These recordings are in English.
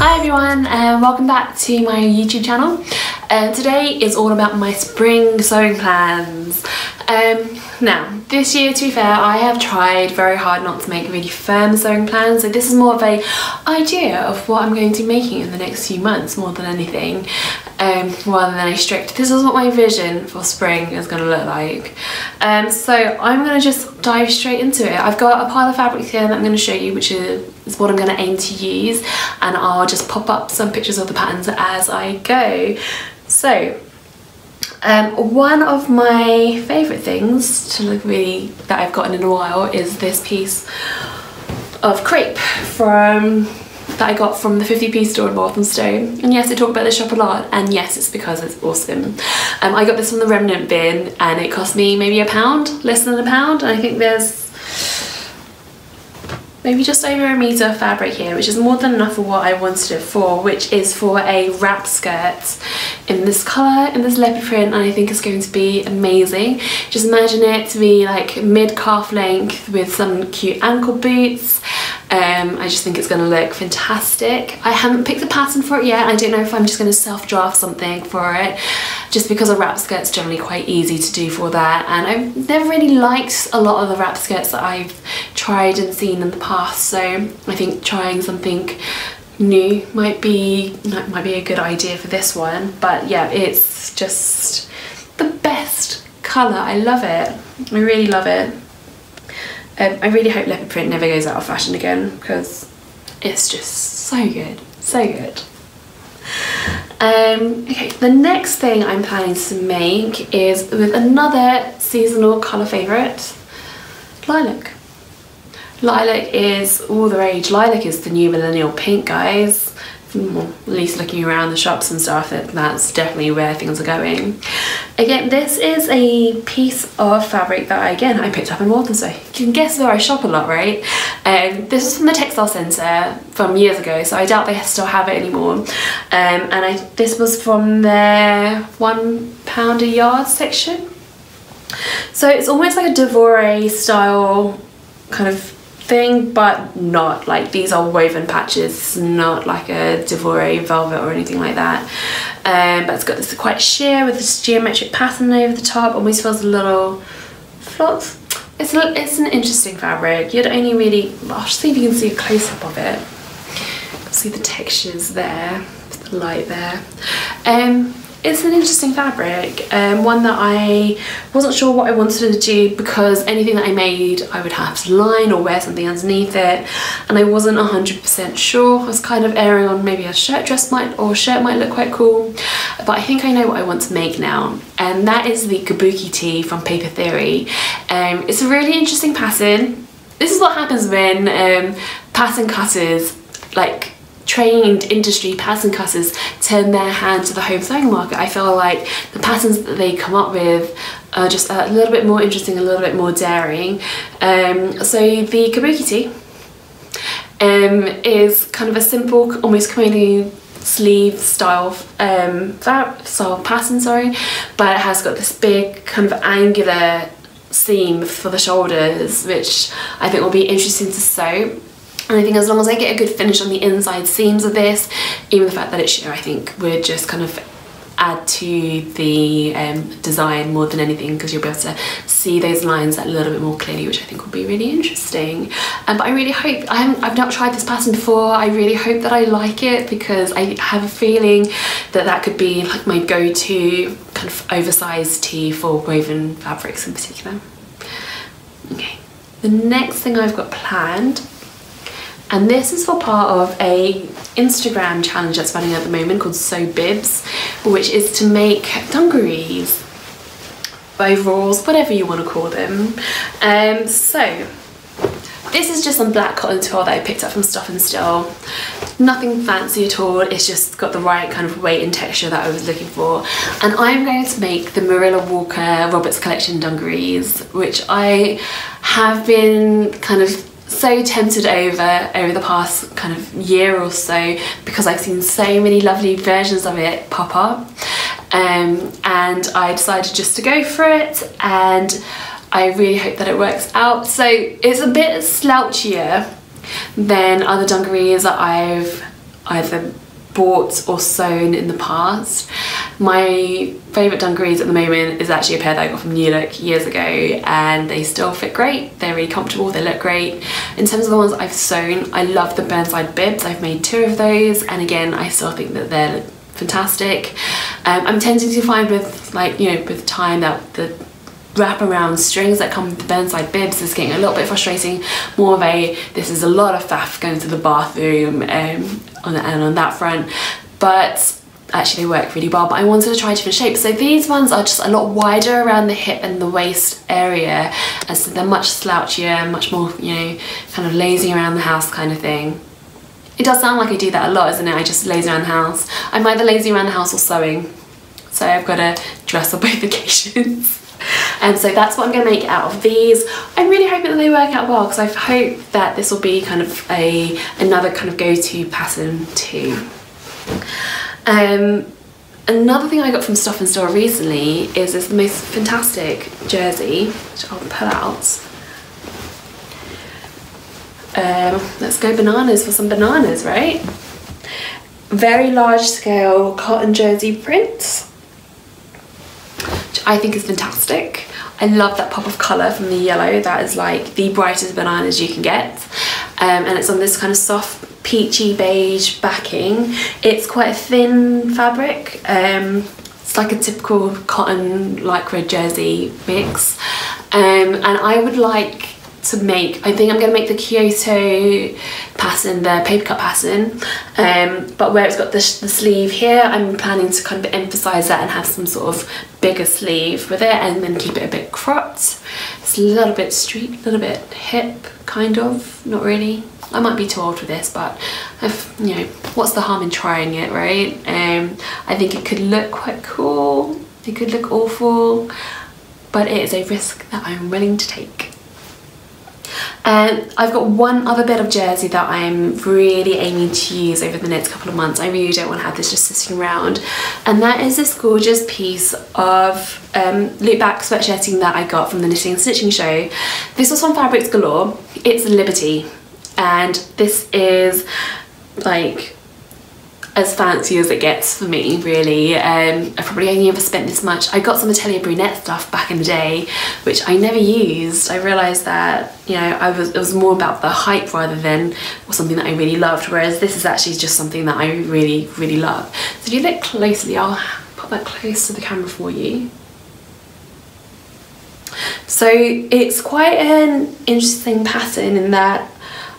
Hi everyone and welcome back to my YouTube channel. Today is all about my spring sewing plans. Now this year, to be fair, I have tried very hard not to make really firm sewing plans, so this is more of a idea of what I'm going to be making in the next few months more than anything, rather than a strict this is what my vision for spring is going to look like. So I'm going to just dive straight into it. I've got a pile of fabrics here that I'm going to show you, which is what I'm going to aim to use, and I'll just pop up some pictures of the patterns as I go. So one of my favourite things to look really that I've gotten in a while is this piece of crepe that I got from the 50p store in Walthamstow. And yes, I talk about this shop a lot, and yes, it's because it's awesome. I got this from the remnant bin and it cost me maybe £1, less than £1, and I think there's maybe just over a metre of fabric here, which is more than enough for what I wanted it for, which is for a wrap skirt in this colour, in this leopard print, and I think it's going to be amazing. Just imagine it to be like mid-calf length with some cute ankle boots. I just think it's going to look fantastic. I haven't picked a pattern for it yet. I don't know if I'm just going to self-draft something for it, just because a wrap skirt's generally quite easy to do for that, and I've never really liked a lot of the wrap skirts that I've tried and seen in the past, so I think trying something new might be a good idea for this one. But yeah, it's just the best colour. I love it. I really love it. I really hope leopard print never goes out of fashion again, because it's just so good, so good. Okay, the next thing I'm planning to make is with another seasonal colour favourite, lilac. Lilac is all the rage. Lilac is the new millennial pink, guys. Well, at least looking around the shops and stuff, that's definitely where things are going. Again, this is a piece of fabric that I picked up in Walthamstow. You can guess where I shop a lot, right? This is from the Textile Centre from years ago, so I doubt they still have it anymore. This was from their £1 a yard section. So it's almost like a Devore style kind of thing, but not like, these are woven patches, not like a Devore velvet or anything like that. But it's got this quite sheer with this geometric pattern over the top, almost feels a little flocked. It's an interesting fabric. You'd only really, I'll see if you can see a close-up of it. See the textures there, the light there. It's an interesting fabric, one that I wasn't sure what I wanted to do, because anything that I made I would have to line or wear something underneath it, and I wasn't 100% sure. I was kind of erring on maybe a shirt might look quite cool, but I think I know what I want to make now, and that is the Kabuki tee from Paper Theory. It's a really interesting pattern. This is what happens when pattern cutters, like trained industry pattern cutters, turn their hand to the home sewing market. I feel like the patterns that they come up with are just a little bit more interesting, a little bit more daring. So the Kabuki tee is kind of a simple, almost kimono sleeve style pattern, sorry, but it has got this big kind of angular seam for the shoulders, which I think will be interesting to sew. And I think as long as I get a good finish on the inside seams of this, even the fact that it's sheer, I think would just kind of add to the design more than anything, because you'll be able to see those lines a little bit more clearly, which I think will be really interesting. But I really hope, I've not tried this pattern before, I really hope that I like it, because I have a feeling that that could be like my go-to kind of oversized tee for woven fabrics in particular. Okay, the next thing I've got planned, and this is for part of a Instagram challenge that's running at the moment called Sew Bibs, which is to make dungarees, overalls, whatever you want to call them. So this is just some black cotton twill that I picked up from Stoff and Stil. Nothing fancy at all, it's just got the right kind of weight and texture that I was looking for. And I'm going to make the Marilla Walker Roberts Collection dungarees, which I have been kind of so tempted over the past kind of year or so, because I've seen so many lovely versions of it pop up, and I decided just to go for it, and I really hope that it works out. So it's a bit slouchier than other dungarees that either bought or sewn in the past. My favourite dungarees at the moment is actually a pair that I got from New Look years ago, and they still fit great. They're really comfortable, they look great. In terms of the ones I've sewn, I love the burnside bibs. I've made 2 of those, and again, I still think that they're fantastic. I'm tending to find with, like, you know, with time that the wraparound strings that come with the burnside bibs is getting a little bit frustrating. More of a, this is a lot of faff going to the bathroom on that front, but actually they work really well. But I wanted to try different shapes, so these ones are just a lot wider around the hip and the waist area, and so they're much slouchier, much more, you know, kind of lazy around the house kind of thing. It does sound like I do that a lot, isn't it? I just lazy around the house. I'm either lazy around the house or sewing, so I've got to dress on both occasions. And so that's what I'm going to make out of these. I'm really hoping that they work out well, because I hope that this will be kind of another kind of go-to pattern too. Another thing I got from Stoff and Stil recently is this most fantastic jersey, which I'll pull out. Let's go bananas for some bananas, right? Very large scale cotton jersey print, which I think is fantastic. I love that pop of colour from the yellow. That is like the brightest bananas you can get. And it's on this kind of soft peachy beige backing. It's quite a thin fabric. It's like a typical cotton lycra jersey mix. And I would like to make, I think I'm going to make the Kyoto pattern, the Papercut pattern, but where it's got the sleeve here, I'm planning to kind of emphasise that and have some sort of bigger sleeve with it, and then keep it a bit cropped. It's a little bit street, a little bit hip, kind of, not really. I might be too old for this, but you know, what's the harm in trying it, right? I think it could look quite cool, it could look awful, but it is a risk that I'm willing to take. I've got one other bit of jersey that I'm really aiming to use over the next couple of months. I really don't want to have this just sitting around, and that is this gorgeous piece of loop back sweatshirting that I got from the Knitting and Stitching show. This was from Fabrics Galore. It's Liberty, and this is like as fancy as it gets for me, really. I probably only ever spent this much. I got some Atelier Brunette stuff back in the day, which I never used. I realised that, you know, it was more about the hype rather than something that I really loved, whereas this is actually just something that I really, really love. So if you look closely, I'll put that close to the camera for you. So it's quite an interesting pattern in that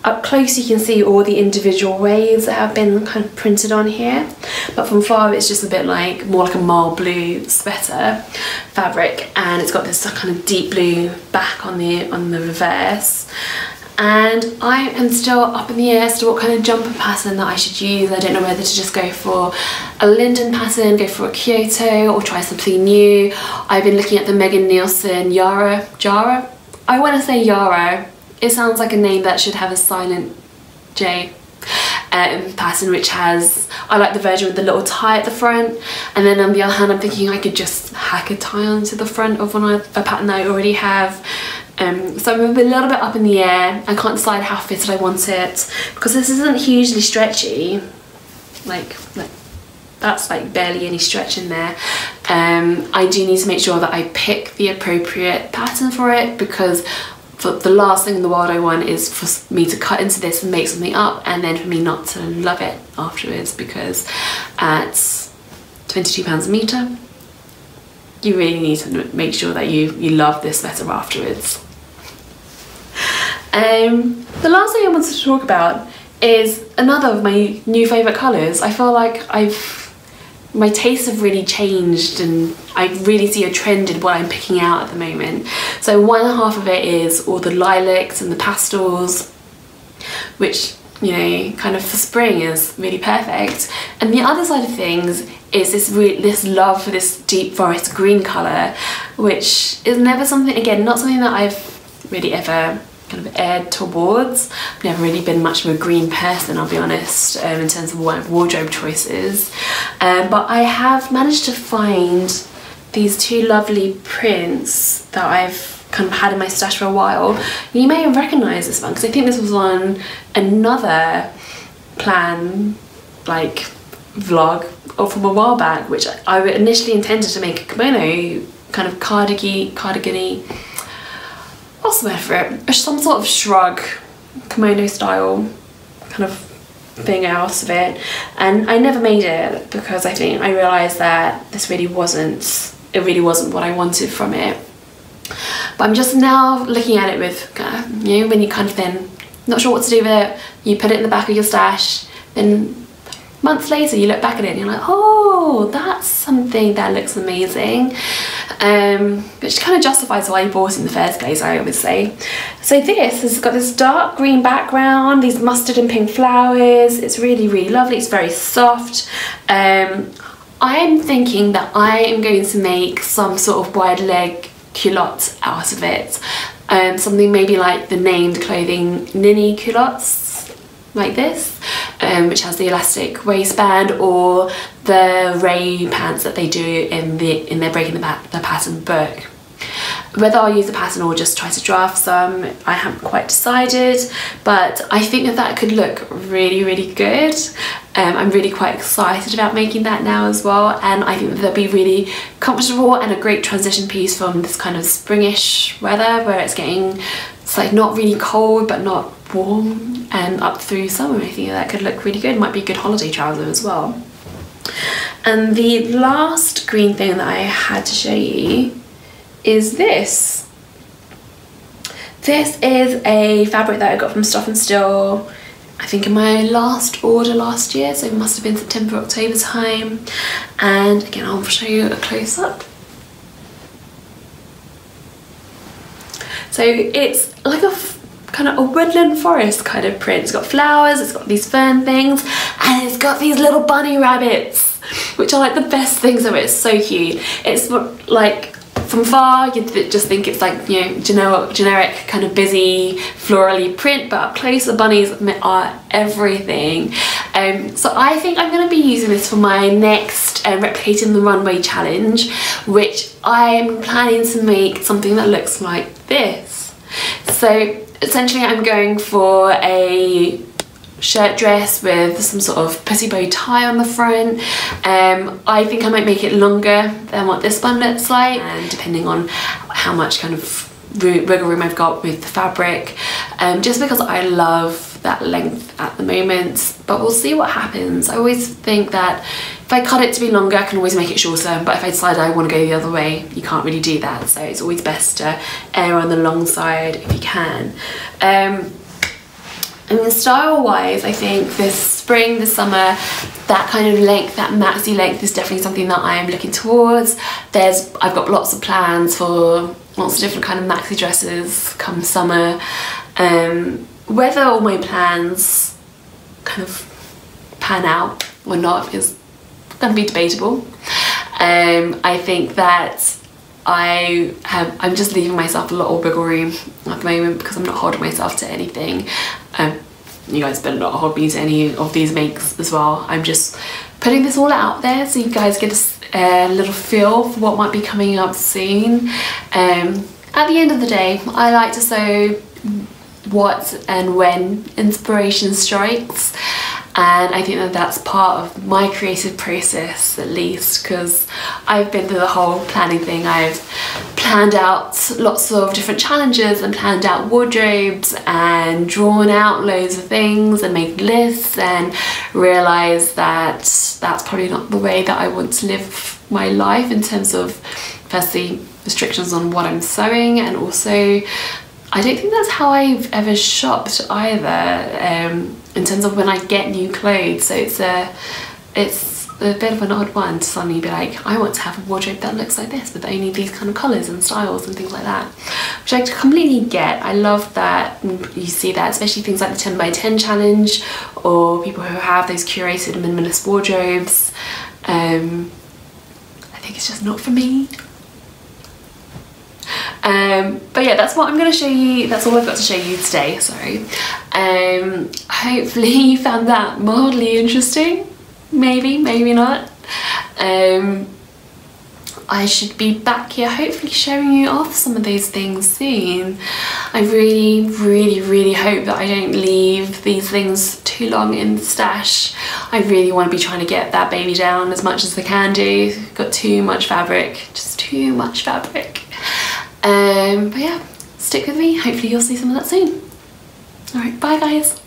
up close you can see all the individual waves that have been kind of printed on here, but from far it's just a bit like more like a marl blue sweater fabric, and it's got this kind of deep blue back on the reverse. And I am still up in the air as to what kind of jumper pattern that I should use. I don't know whether to just go for a Linden pattern, go for a Kyoto, or try something new. I've been looking at the Megan Nielsen Jara? I want to say Yara. It sounds like a name that should have a silent J pattern, which has, I like the version with the little tie at the front, and then on the other hand I'm thinking I could just hack a tie onto the front of a pattern that I already have. So I'm a little bit up in the air. I can't decide how fitted I want it, because this isn't hugely stretchy, like that's like barely any stretch in there. I do need to make sure that I pick the appropriate pattern for it, because the last thing in the world I want is for me to cut into this and make something up, and then for me not to love it afterwards, because at £22 a metre, you really need to make sure that you love this sweater afterwards. The last thing I wanted to talk about is another of my new favourite colours. I feel like my tastes have really changed, and I really see a trend in what I'm picking out at the moment. So one half of it is all the lilacs and the pastels, which, you know, kind of for spring is really perfect. And the other side of things is this love for this deep forest green colour, which is never something, again, not something that I've really ever kind of aired towards. I've never really been much of a green person, I'll be honest, in terms of wardrobe choices. But I have managed to find these 2 lovely prints that I've kind of had in my stash for a while. You may have recognised this one, because I think this was on another plan like vlog or from a while back, which I initially intended to make a kimono kind of cardigan-y, what's the word for it? Some sort of shrug, kimono style kind of thing out of it, and I never made it because I realised that this really wasn't what I wanted from it. But I'm just now looking at it with, you know, when you kind of then not sure what to do with it, you put it in the back of your stash, then months later you look back at it and you're like, oh, that's something that looks amazing, which kind of justifies why you bought it in the first place, I always say. So this has got this dark green background, these mustard and pink flowers. It's really, really lovely. It's very soft. I'm thinking that I am going to make some sort of wide leg culotte out of it. Something maybe like the named clothing Ninni culottes, like this, which has the elastic waistband, or the Ray pants that they do in their Breaking the Pattern book. Whether I'll use a pattern or just try to draft some, I haven't quite decided, but I think that could look really, really good. I'm really quite excited about making that now as well, and I think that they'll be really comfortable and a great transition piece from this kind of springish weather where it's like not really cold but not warm, and up through summer. I think that could look really good. It might be a good holiday trouser as well. And the last green thing that I had to show you is this. This is a fabric that I got from Stoff and Stil, I think in my last order last year, so it must have been September, October time. And again, I'll show you a close-up. So it's like a kind of a woodland forest kind of print. It's got flowers, it's got these fern things, and it's got these little bunny rabbits, which are like the best things of it. It's so cute. It's like, from far you'd just think it's like, you know, generic kind of busy florally print, but up close the bunnies are everything. So I think I'm going to be using this for my next Replicating the Runway challenge, which I'm planning to make something that looks like this. So essentially I'm going for a shirt dress with some sort of pussy bow tie on the front. I think I might make it longer than what this one looks like, and depending on how much kind of wiggle room I've got with the fabric, just because I love that length at the moment, but we'll see what happens. I always think that if I cut it to be longer, I can always make it shorter, but if I decide I want to go the other way, you can't really do that, so it's always best to err on the long side if you can. I mean, style-wise, I think this spring, this summer, that kind of length, that maxi length, is definitely something that I am looking towards. I've got lots of plans for lots of different kind of maxi dresses come summer. Whether all my plans kind of pan out or not is going to be debatable. I think that I'm just leaving myself a lot of wiggle room at the moment because I'm not holding myself to anything. You guys better not hold me to any of these makes as well. I'm just putting this all out there so you guys get a little feel for what might be coming up soon. At the end of the day, I like to sew what and when inspiration strikes, and I think that that's part of my creative process, at least, because I've been through the whole planning thing. I've planned out lots of different challenges and planned out wardrobes and drawn out loads of things and made lists, and realised that that's probably not the way that I want to live my life, in terms of firstly restrictions on what I'm sewing, and also I don't think that's how I've ever shopped either, in terms of when I get new clothes. So it's a bit of an odd one to suddenly be like, I want to have a wardrobe that looks like this with only these kind of colours and styles and things like that, which I completely get. I love that you see that, especially things like the 10 by 10 challenge, or people who have those curated minimalist wardrobes. I think it's just not for me. But yeah, that's what I'm going to show you. That's all I've got to show you today, sorry. Hopefully you found that mildly interesting. Maybe, maybe not. I should be back here hopefully showing you off some of those things soon. I really, really, really hope that I don't leave these things too too long in the stash. I really want to be trying to get that baby down as much as I can do. Got too much fabric, just too much fabric. But yeah, stick with me. Hopefully you'll see some of that soon. All right, bye guys.